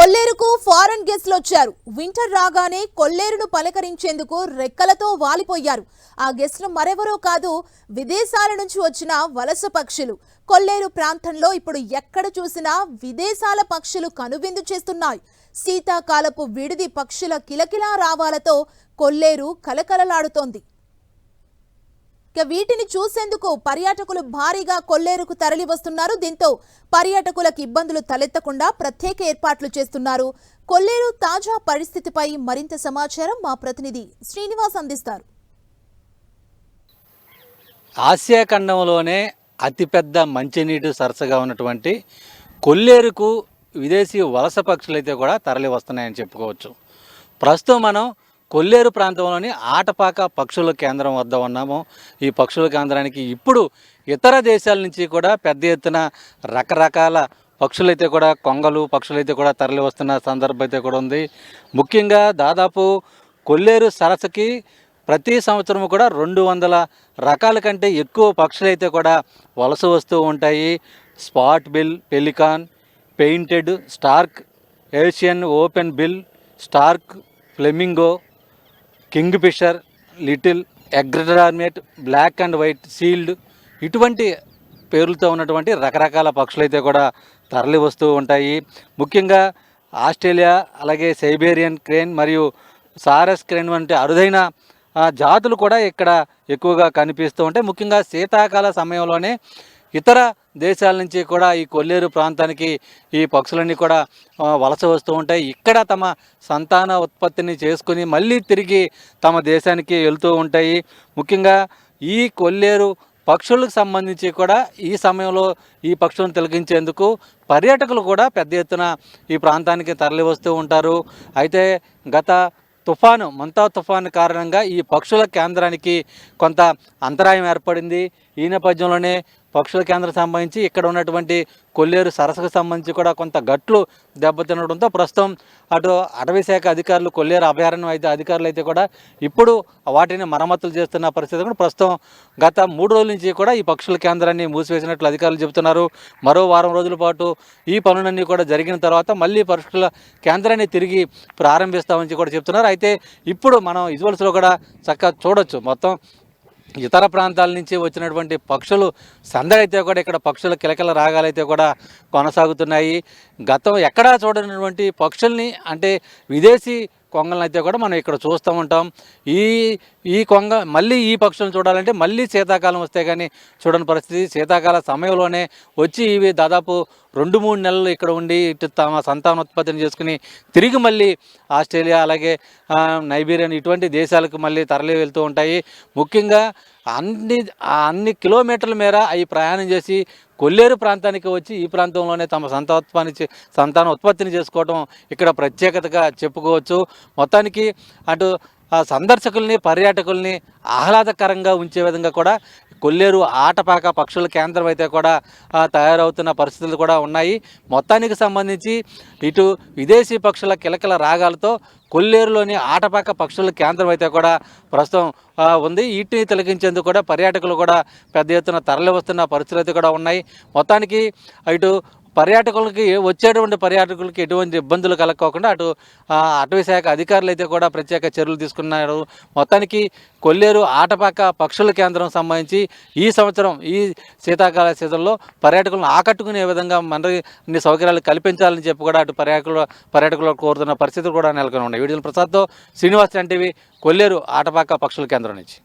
కొల్లేరుకు foreign గెస్ట్లు వచ్చారు. Winter రాగానే కొల్లేరును పలకరించేందుకు రెక్కలతో వాలిపోయారు. ఆ గెస్ట్లు మరెవరో కాదు, విదేశాల నుంచి వచ్చిన వలస పక్షులు. కొల్లేరు ప్రాంతంలో ఇప్పుడు ఎక్కడ చూసినా విదేశాల పక్షులు కనువిందు చేస్తున్నాయి. శీతాకాలపు విడిది పక్షుల కిలకిలా రావాలతో కొల్లేరు కలకలలాడుతోంది. వీటిని చూసేందుకు పర్యాటకులు భారీగా కొల్లేరుకు తరలి వస్తున్నారు. దీంతో పర్యాటకులకు ఇబ్బందులు తలెత్తకుండా ప్రత్యేక ఏర్పాట్లు చేస్తున్నారు. కొల్లేరు తాజా పరిస్థితిపై మరింత సమాచారం మా ప్రతినిధి శ్రీనివాస్ అందిస్తారు. ఆసియా ఖండంలోనే అతిపెద్ద మంచినీటి సరస్సుగా ఉన్నటువంటి కొల్లేరుకు విదేశీ వలస పక్షులు అయితే కూడా తరలి వస్తున్నాయని చెప్పుకోవచ్చు. ప్రస్తుతం మనం కొల్లేరు ప్రాంతంలోని ఆటపాక పక్షుల కేంద్రం వద్ద ఉన్నాము. ఈ పక్షుల కేంద్రానికి ఇప్పుడు ఇతర దేశాల నుంచి కూడా పెద్ద ఎత్తున రకరకాల పక్షులైతే కూడా కొంగలు పక్షులైతే కూడా తరలి వస్తున్న సందర్భం అయితే కూడా ఉంది. ముఖ్యంగా దాదాపు కొల్లేరు సరస్సుకి ప్రతి సంవత్సరం కూడా 200 రకాల కంటే ఎక్కువ పక్షులైతే కూడా వలస వస్తూ ఉంటాయి. Spot bill, pelican, painted, stork, Asian open bill, stork, flamingo, kingfisher, little ఎగ్రడార్మేట్, బ్లాక్ అండ్ వైట్ సీల్డ్, ఇటువంటి పేర్లతో ఉన్నటువంటి రకరకాల పక్షులైతే కూడా తరలి వస్తూ ఉంటాయి. ముఖ్యంగా ఆస్ట్రేలియా, అలాగే సైబేరియన్ క్రేన్ మరియు సారస్ క్రేన్ వంటి అరుదైన జాతులు కూడా ఇక్కడ ఎక్కువగా కనిపిస్తూ ఉంటాయి. ముఖ్యంగా శీతాకాల సమయంలోనే ఇతర దేశాల నుంచి కూడా ఈ కొల్లేరు ప్రాంతానికి ఈ పక్షులన్నీ కూడా వలస వస్తూ ఉంటాయి. ఇక్కడ తమ సంతాన ఉత్పత్తిని చేసుకుని మళ్ళీ తిరిగి తమ దేశానికి వెళ్తూ ఉంటాయి. ముఖ్యంగా ఈ కొల్లేరు పక్షులకు సంబంధించి కూడా ఈ సమయంలో ఈ పక్షులను తిలకించేందుకు పర్యాటకులు కూడా పెద్ద ఎత్తున ఈ ప్రాంతానికి తరలి వస్తూ ఉంటారు. అయితే గత మంతా తుఫాను కారణంగా ఈ పక్షుల కేంద్రానికి కొంత అంతరాయం ఏర్పడింది. ఈ నేపథ్యంలోనే పక్షుల కేంద్రం సంబంధించి ఇక్కడ ఉన్నటువంటి కొల్లేరు సరస్సుకు సంబంధించి కూడా కొంత గట్లు దెబ్బతినడంతో ప్రస్తుతం అటు అటవీ శాఖ అధికారులు, కొల్లేరు అభయారణ్యం అధికారులు అయితే కూడా ఇప్పుడు వాటిని మరమ్మతులు చేస్తున్న పరిస్థితి కూడా ప్రస్తుతం గత 3 రోజుల నుంచి కూడా ఈ పక్షుల కేంద్రాన్ని మూసివేసినట్లు అధికారులు చెబుతున్నారు. మరో వారం రోజుల పాటు ఈ పనులన్నీ కూడా జరిగిన తర్వాత మళ్ళీ పక్షుల కేంద్రాన్ని తిరిగి ప్రారంభిస్తామని కూడా చెప్తున్నారు. అయితే ఇప్పుడు మనం విజువల్స్లో కూడా చక్కగా చూడొచ్చు, మొత్తం ఇతర ప్రాంతాల నుంచి వచ్చినటువంటి పక్షులు సందడి అయితే కూడా ఇక్కడ పక్షుల కిలకిల రాగాలైతే కూడా కొనసాగుతున్నాయి. గతం ఎక్కడా చూడనటువంటి పక్షుల్ని, అంటే విదేశీ కొంగలను అయితే కూడా మనం ఇక్కడ చూస్తూ ఉంటాం. ఈ కొంగ మళ్ళీ ఈ పక్షులను చూడాలంటే మళ్ళీ శీతాకాలం వస్తే కానీ చూడని పరిస్థితి. శీతాకాల సమయంలోనే వచ్చి ఇవి దాదాపు 2-3 నెలలు ఇక్కడ ఉండి ఇటు తమ సంతానోత్పత్తిని చేసుకుని తిరిగి మళ్ళీ ఆస్ట్రేలియా, అలాగే నైబీరియన్ ఇటువంటి దేశాలకు మళ్ళీ తరలి వెళ్తూ ఉంటాయి. ముఖ్యంగా అన్ని కిలోమీటర్ల మేర అవి ప్రయాణం చేసి కొల్లేరు ప్రాంతానికి వచ్చి ఈ ప్రాంతంలోనే తమ సంతాన ఉత్పత్తిని చేసుకోవడం ఇక్కడ ప్రత్యేకతగా చెప్పుకోవచ్చు. మొత్తానికి అటు సందర్శకుల్ని, పర్యాటకుల్ని ఆహ్లాదకరంగా ఉంచే విధంగా కూడా కొల్లేరు ఆటపాక పక్షుల కేంద్రం అయితే కూడా తయారవుతున్న పరిస్థితులు కూడా ఉన్నాయి. మొత్తానికి సంబంధించి ఇటు విదేశీ పక్షుల కిలకిల రాగాలతో కొల్లేరులోని ఆటపాక పక్షుల కేంద్రం అయితే కూడా ప్రస్తుతం ఉంది. వీటిని తిలకించేందుకు కూడా పర్యాటకులు కూడా పెద్ద ఎత్తున తరలి వస్తున్న పరిస్థితులు అయితే కూడా ఉన్నాయి. మొత్తానికి ఇటు వచ్చేటువంటి పర్యాటకులకి ఎటువంటి ఇబ్బందులు కలగకోకుండా అటు అటవీ శాఖ అధికారులు అయితే కూడా ప్రత్యేక చర్యలు తీసుకున్నారు. మొత్తానికి కొల్లేరు ఆటపాక పక్షుల కేంద్రం సంబంధించి ఈ సంవత్సరం ఈ శీతాకాల సీజన్లో పర్యాటకులను ఆకట్టుకునే విధంగా అన్ని సౌకర్యాలు కల్పించాలని చెప్పి కూడా అటు పర్యాటకులు కోరుతున్న పరిస్థితులు కూడా నెలకొని ఉన్నాయి. వీడియో ప్రసాద్తో శ్రీనివాస్ ఎన్టీవీ, కొల్లేరు ఆటపాక పక్షుల కేంద్రం నుంచి.